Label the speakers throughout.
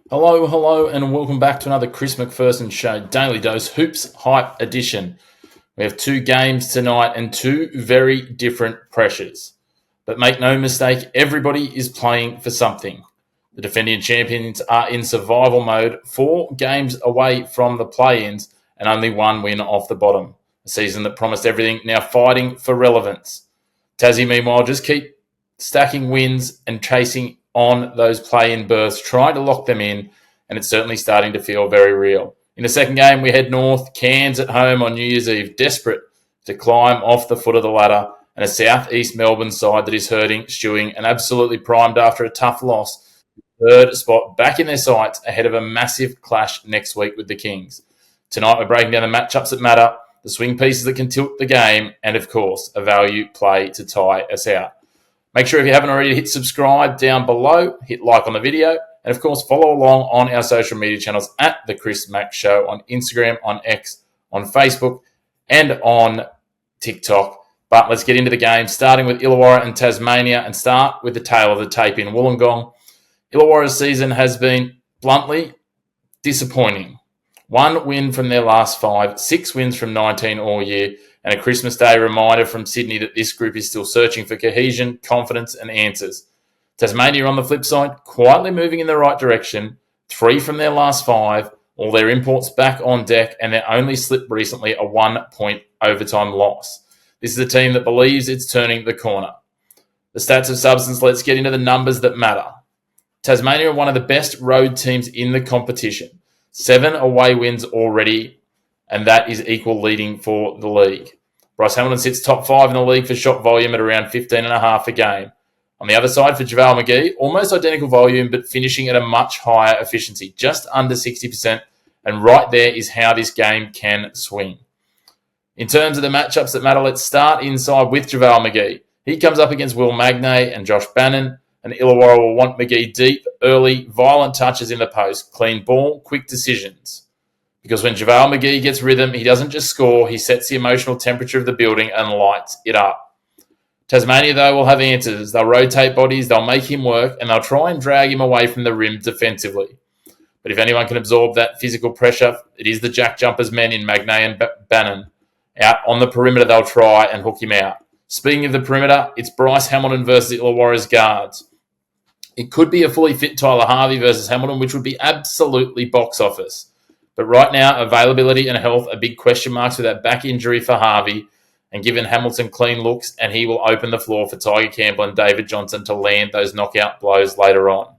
Speaker 1: Hello, and welcome back to another Chris McPherson Show Daily Dose Hoops Hype Edition. We have two games tonight and two very different pressures. But make no mistake, everybody is playing for something. The defending champions are in survival mode, 4 games away from the play-ins and only 1 win off the bottom. A season that promised everything, now fighting for relevance. Tassie, meanwhile, just keep stacking wins and chasing on those play-in berths, trying to lock them in, and it's certainly starting to feel very real. In the second game, we head north, Cairns at home on New Year's Eve, desperate to climb off the foot of the ladder, and a southeast Melbourne side that is hurting, stewing, and absolutely primed after a tough loss. Third spot back in their sights ahead of a massive clash next week with the Kings. Tonight, we're breaking down the matchups that matter, the swing pieces that can tilt the game, and of course, a value play to tie us out. Make sure if you haven't already, hit subscribe down below, hit like on the video, and of course, follow along on our social media channels at The Chris Mack Show on Instagram, on X, on Facebook, and on TikTok. But let's get into the game, starting with Illawarra and Tasmania, and start with the tail of the tape in Wollongong. Illawarra's season has been, bluntly, disappointing. 1 win from their last 5, 6 wins from 19 all year, and a Christmas Day reminder from Sydney that this group is still searching for cohesion, confidence, and answers. Tasmania, on the flip side, quietly moving in the right direction, 3 from their last 5, all their imports back on deck, and their only slip recently, a 1-point overtime loss. This is a team that believes it's turning the corner. The stats of substance, let's get into the numbers that matter. Tasmania are one of the best road teams in the competition. 7 away wins already, and that is equal leading for the league. Bryce Hamilton sits top 5 in the league for shot volume at around 15.5 a game. On the other side, for JaVale McGee, almost identical volume, but finishing at a much higher efficiency, just under 60%, and right there is how this game can swing. In terms of the matchups that matter, let's start inside with JaVale McGee. He comes up against Will Magnay and Josh Bannon, and Illawarra will want McGee deep, early, violent touches in the post, clean ball, quick decisions. Because when JaVale McGee gets rhythm, he doesn't just score, he sets the emotional temperature of the building and lights it up. Tasmania, though, will have answers. They'll rotate bodies, they'll make him work, and they'll try and drag him away from the rim defensively. But if anyone can absorb that physical pressure, it is the Jack Jumpers men in Magnay and Bannon. Out on the perimeter, they'll try and hook him out. Speaking of the perimeter, it's Bryce Hamilton versus Illawarra's guards. It could be a fully fit Tyler Harvey versus Hamilton, which would be absolutely box office. But right now, availability and health are big question marks with that back injury for Harvey. And given Hamilton clean looks, and he will open the floor for Tiger Campbell and David Johnson to land those knockout blows later on.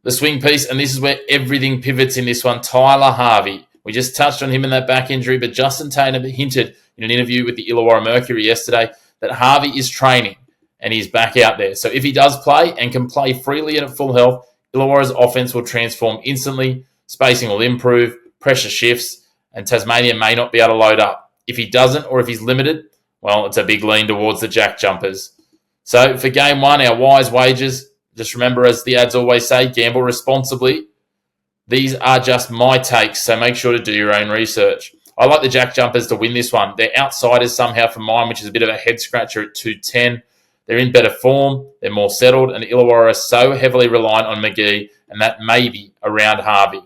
Speaker 1: The swing piece, and this is where everything pivots in this one, Tyler Harvey. We just touched on him in that back injury, but Justin Tatum hinted in an interview with the Illawarra Mercury yesterday that Harvey is training and he's back out there. So if he does play and can play freely and at full health, Illawarra's offense will transform instantly. Spacing will improve, pressure shifts, and Tasmania may not be able to load up. If he doesn't, or if he's limited, well, it's a big lean towards the Jack Jumpers. So for game 1, our wise wagers, just remember, as the ads always say, gamble responsibly. These are just my takes, so make sure to do your own research. I like the Jack Jumpers to win this one. They're outsiders somehow for mine, which is a bit of a head-scratcher at 210. They're in better form, they're more settled, and Illawarra are so heavily reliant on McGee, and that may be around Harvey.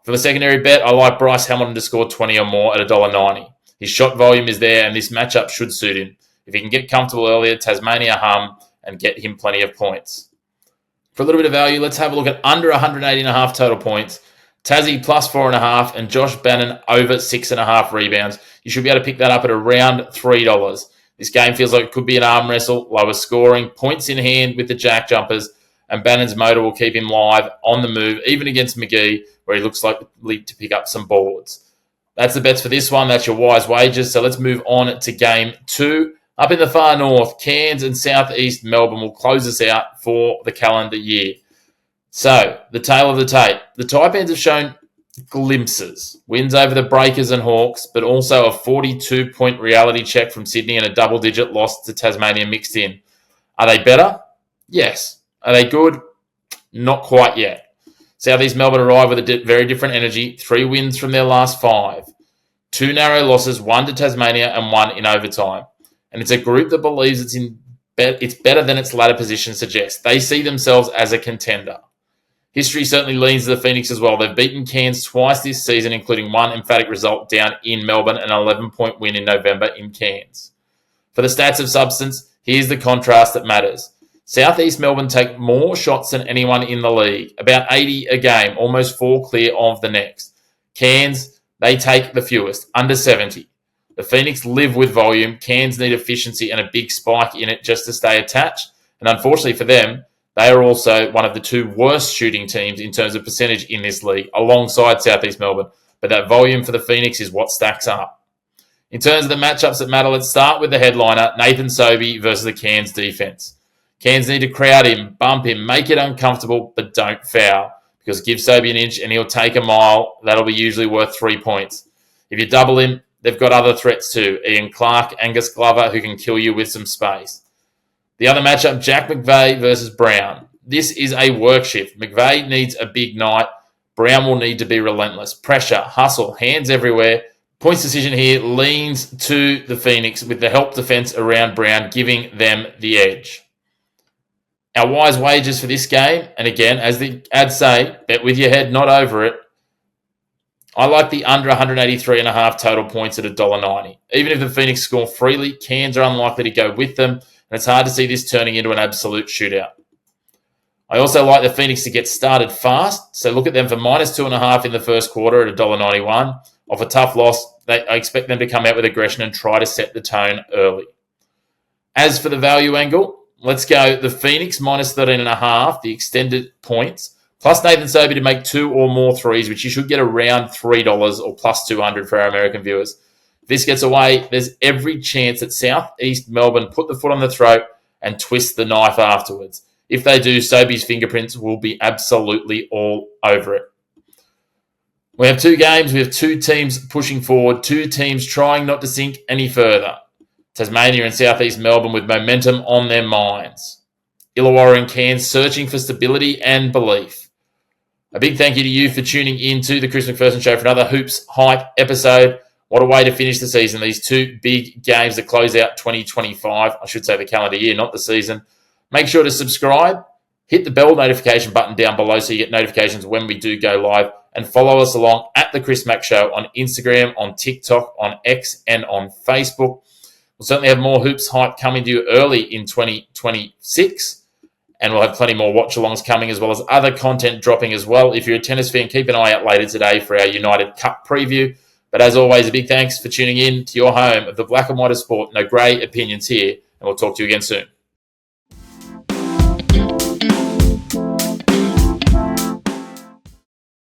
Speaker 1: For the secondary bet, I like Bryce Hamilton to score 20 or more at $1.90. His shot volume is there, and this matchup should suit him. If he can get comfortable earlier, Tasmania hum and get him plenty of points. For a little bit of value, let's have a look at under 180.5 total points. Tassie plus 4.5 and Josh Bannon over 6.5 rebounds. You should be able to pick that up at around $3. This game feels like it could be an arm wrestle, lower scoring, points in hand with the Jack Jumpers, and Bannon's motor will keep him live on the move, even against McGee, where he looks likely to pick up some boards. That's the bets for this one. That's your wise wagers. So let's move on to game 2. Up in the far north, Cairns and southeast Melbourne will close us out for the calendar year. So, the tail of the tape. The Taipans have shown glimpses. Wins over the Breakers and Hawks, but also a 42-point reality check from Sydney and a double-digit loss to Tasmania mixed in. Are they better? Yes. Are they good? Not quite yet. Southeast Melbourne arrive with a very different energy. 3 wins from their last 5. 2 narrow losses, 1 to Tasmania and 1 in overtime. And it's a group that believes it's better than its ladder position suggests. They see themselves as a contender. History certainly leans to the Phoenix as well. They've beaten Cairns twice this season, including one emphatic result down in Melbourne and an 11-point win in November in Cairns. For the stats of substance, here's the contrast that matters. Southeast Melbourne take more shots than anyone in the league, about 80 a game, almost 4 clear of the next. Cairns, they take the fewest, under 70. The Phoenix live with volume. Cairns need efficiency and a big spike in it just to stay attached. And unfortunately for them, they are also one of the 2 worst shooting teams in terms of percentage in this league, alongside Southeast Melbourne. But that volume for the Phoenix is what stacks up. In terms of the matchups that matter, let's start with the headliner, Nathan Sobey versus the Cairns defense. Cairns need to crowd him, bump him, make it uncomfortable, but don't foul. Because give Sobey an inch and he'll take a mile. That'll be usually worth 3 points. If you double him, they've got other threats too. Ian Clark, Angus Glover, who can kill you with some space. The other matchup, Jack McVeigh versus Brown. This is a work shift. McVeigh needs a big night. Brown will need to be relentless. Pressure, hustle, hands everywhere. Points decision here leans to the Phoenix with the help defense around Brown, giving them the edge. Our wise wagers for this game, and again, as the ads say, bet with your head, not over it. I like the under 183.5 total points at $1.90. Even if the Phoenix score freely, Cairns are unlikely to go with them, and it's hard to see this turning into an absolute shootout. I also like the Phoenix to get started fast, so look at them for minus 2.5 in the first quarter at $1.91. Off a tough loss, I expect them to come out with aggression and try to set the tone early. As for the value angle, let's go the Phoenix minus 13.5, the extended points, plus Nathan Sobey to make 2 or more threes, which you should get around $3 or plus 200 for our American viewers. If this gets away, there's every chance that Southeast Melbourne put the foot on the throat and twist the knife afterwards. If they do, Sobey's fingerprints will be absolutely all over it. We have 2 games. We have 2 teams pushing forward, 2 teams trying not to sink any further. Tasmania and Southeast Melbourne with momentum on their minds. Illawarra and Cairns searching for stability and belief. A big thank you to you for tuning in to the Chris McPherson Show for another Hoops Hype episode. What a way to finish the season. These 2 big games that close out 2025. I should say the calendar year, not the season. Make sure to subscribe. Hit the bell notification button down below so you get notifications when we do go live. And follow us along at The Chris Mack Show on Instagram, on TikTok, on X, and on Facebook. We'll certainly have more Hoops Hype coming to you early in 2026. And we'll have plenty more watch-alongs coming as well as other content dropping as well. If you're a tennis fan, keep an eye out later today for our United Cup preview. But as always, a big thanks for tuning in to your home of the black and white of sport. No grey opinions here. And we'll talk to you again soon.